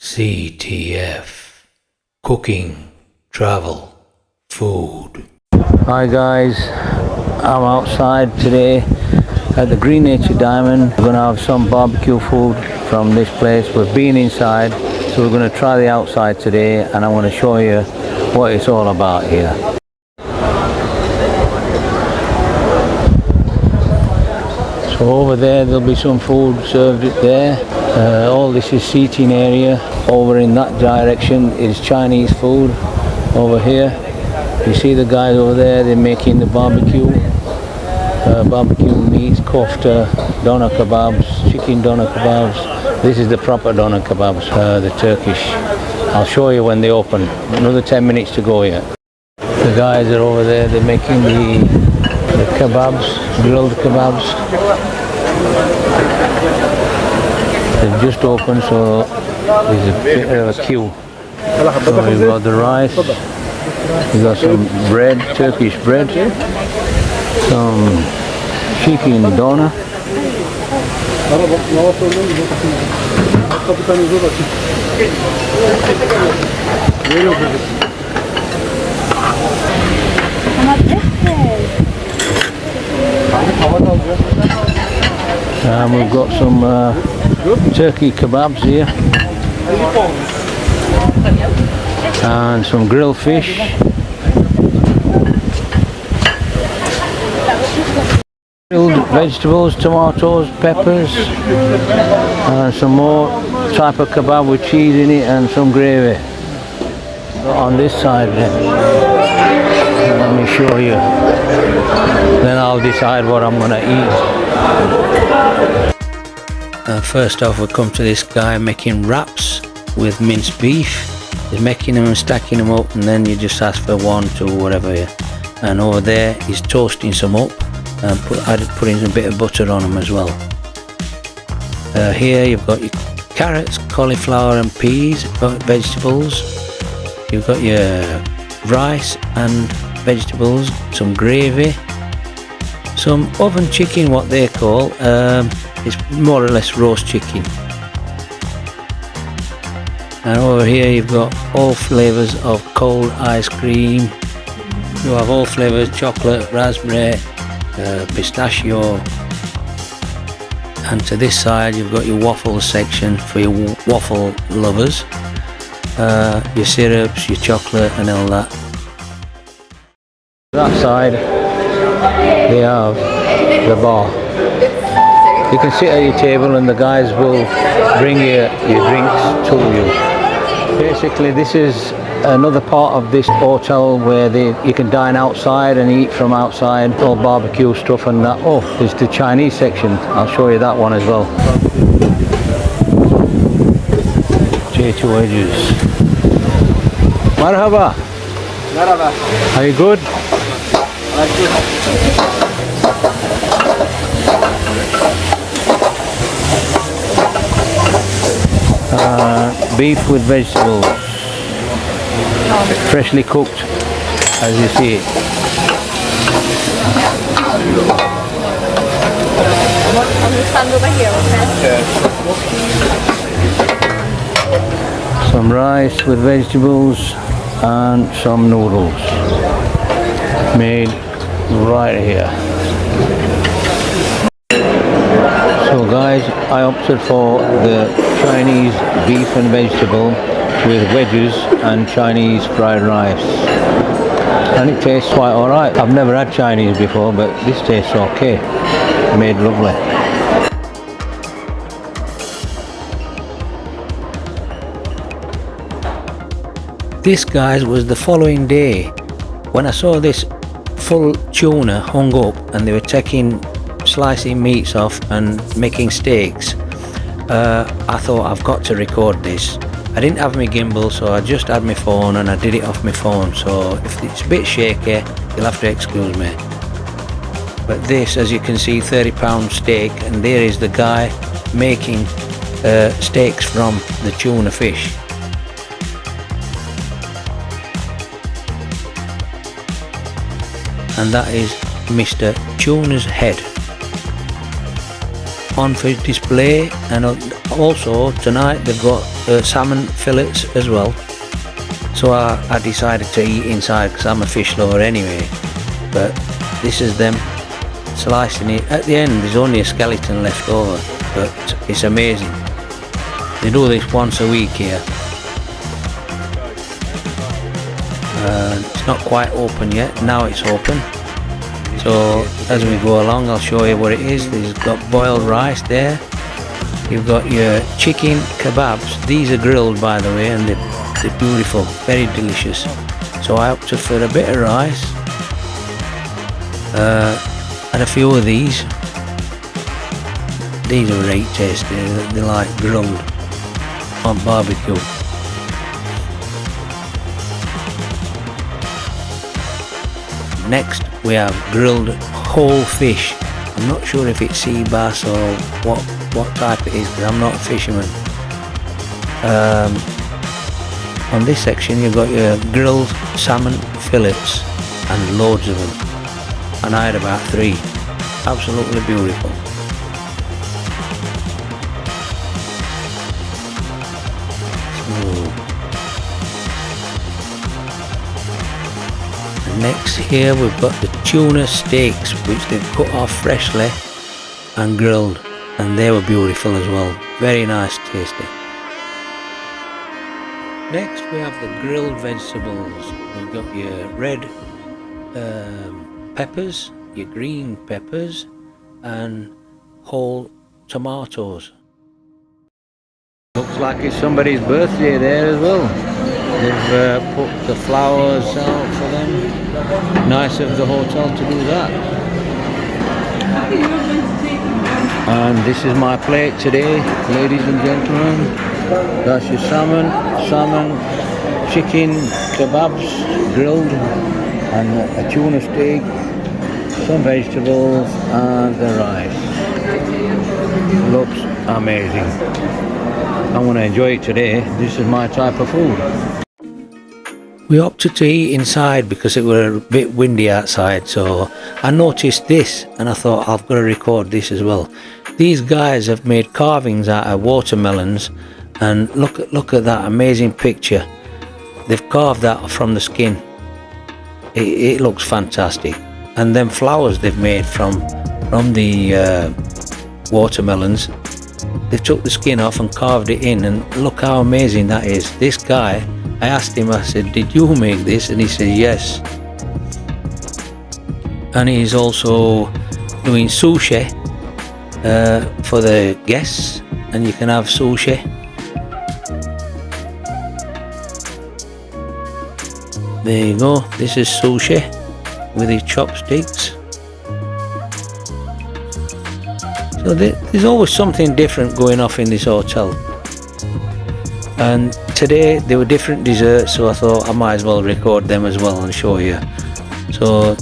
CTF, cooking, travel, food. Hi guys, I'm outside today at the Green Nature Diamond. We're going to have some barbecue food from this place. We've been inside, so we're going to try the outside today, and I want to show you what it's all about here. So over there there'll be some food served there. All this is seating area. Over in that direction is Chinese food. Over here you see the guys over there, they're making the barbecue meats, kofta, doner kebabs, chicken doner kebabs. This is the proper doner kebabs, the Turkish. I'll show you when they open. Another 10 minutes to go yet. The guys are over there, they're making the kebabs, grilled kebabs. They've just opened, so there's a bit of a queue. So you've got the rice, you've got some bread, Turkish bread, some chicken doner, and we've got some turkey kebabs here, and some grilled fish, grilled vegetables, tomatoes, peppers, and some more type of kebab with cheese in it and some gravy. On this side let me show you, then I'll decide what I'm gonna eat. First off, we come to this guy making wraps with minced beef. He's making them and stacking them up, and then you just ask for 1, 2, whatever. And over there he's toasting some up and putting a bit of butter on them as well. Here you've got your carrots, cauliflower and peas, vegetables. You've got your rice and vegetables, some gravy, some oven chicken, what they call. It's more or less roast chicken. And over here you've got all flavours of cold ice cream. You have all flavours, chocolate, raspberry, pistachio. And to this side you've got your waffle section for your waffle lovers. Your syrups, your chocolate and all that. That side they have the bar. You can sit at your table and the guys will bring your drinks to you. Basically this is another part of this hotel where you can dine outside and eat from outside, all barbecue stuff and that. Oh, there's the Chinese section, I'll show you that one as well. J2 wedges. Marhaba. Marhaba. Are you good? Beef with vegetables, freshly cooked as you see it. Some rice with vegetables and some noodles made right here. So guys, I opted for the Chinese beef and vegetable with wedges and Chinese fried rice, and it tastes quite alright. I've never had Chinese before, but this tastes okay, made lovely. This guys was the following day when I saw this full tuna hung up and they were slicing meats off and making steaks. I thought I've got to record this. I didn't have my gimbal, so I just had my phone and I did it off my phone, so if it's a bit shaky you'll have to excuse me. But this, as you can see, £30 steak, and there is the guy making steaks from the tuna fish. And that is Mr. Tuna's Head. on for display, and also tonight they've got salmon fillets as well. So I decided to eat inside because I'm a fish lover anyway. But this is them slicing it. At the end there's only a skeleton left over, but it's amazing. They do this once a week here. It's not quite open yet. Now it's open. So as we go along I'll show you what it is. There's got boiled rice there. You've got your chicken kebabs. These are grilled, by the way, and they're beautiful, very delicious. So I opted for a bit of rice and a few of these. These are right tasty. They're like grilled on barbecue. Next we have grilled whole fish. I'm not sure if it's sea bass or what type it is because I'm not a fisherman. On this section you've got your grilled salmon fillets and loads of them, and I had about 3. Absolutely beautiful. Next here we've got the tuna steaks, which they've cut off freshly and grilled, and they were beautiful as well. Very nice, tasty. Next we have the grilled vegetables. We've got your red peppers, your green peppers, and whole tomatoes. Looks like it's somebody's birthday there as well. They've put the flowers out for them. Nice of the hotel to do that. And this is my plate today, ladies and gentlemen. That's your salmon, chicken kebabs grilled, and a tuna steak, some vegetables, and the rice. Looks amazing. I'm going to enjoy it today. This is my type of food. We opted to eat inside because it was a bit windy outside, so I noticed this and I thought I've got to record this as well. These guys have made carvings out of watermelons, and look at that amazing picture. They've carved that from the skin. It looks fantastic. And then flowers they've made from the watermelons. They took the skin off and carved it in, and look how amazing that is. This guy, I asked him, I said, did you make this? And he said yes. And he's also doing sushi for the guests, and you can have sushi. There you go, this is sushi with his chopsticks. So there's always something different going off in this hotel. And today there were different desserts, so I thought I might as well record them as well and show you. So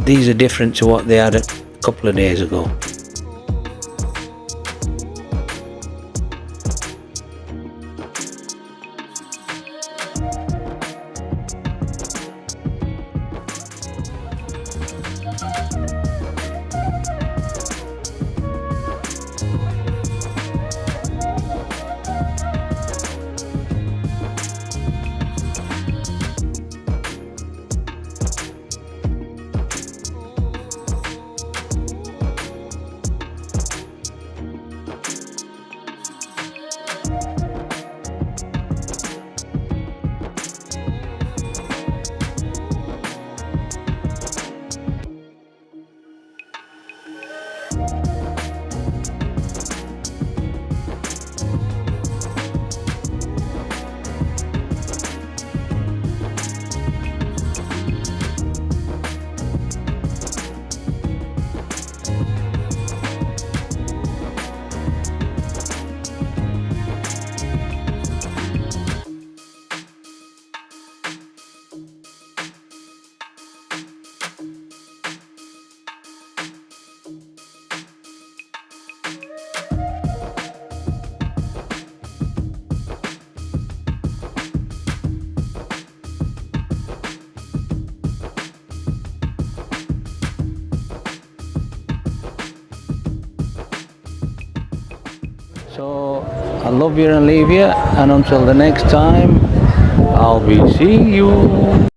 these are different to what they had a couple of days ago. love you and leave you, and until the next time, I'll be seeing you.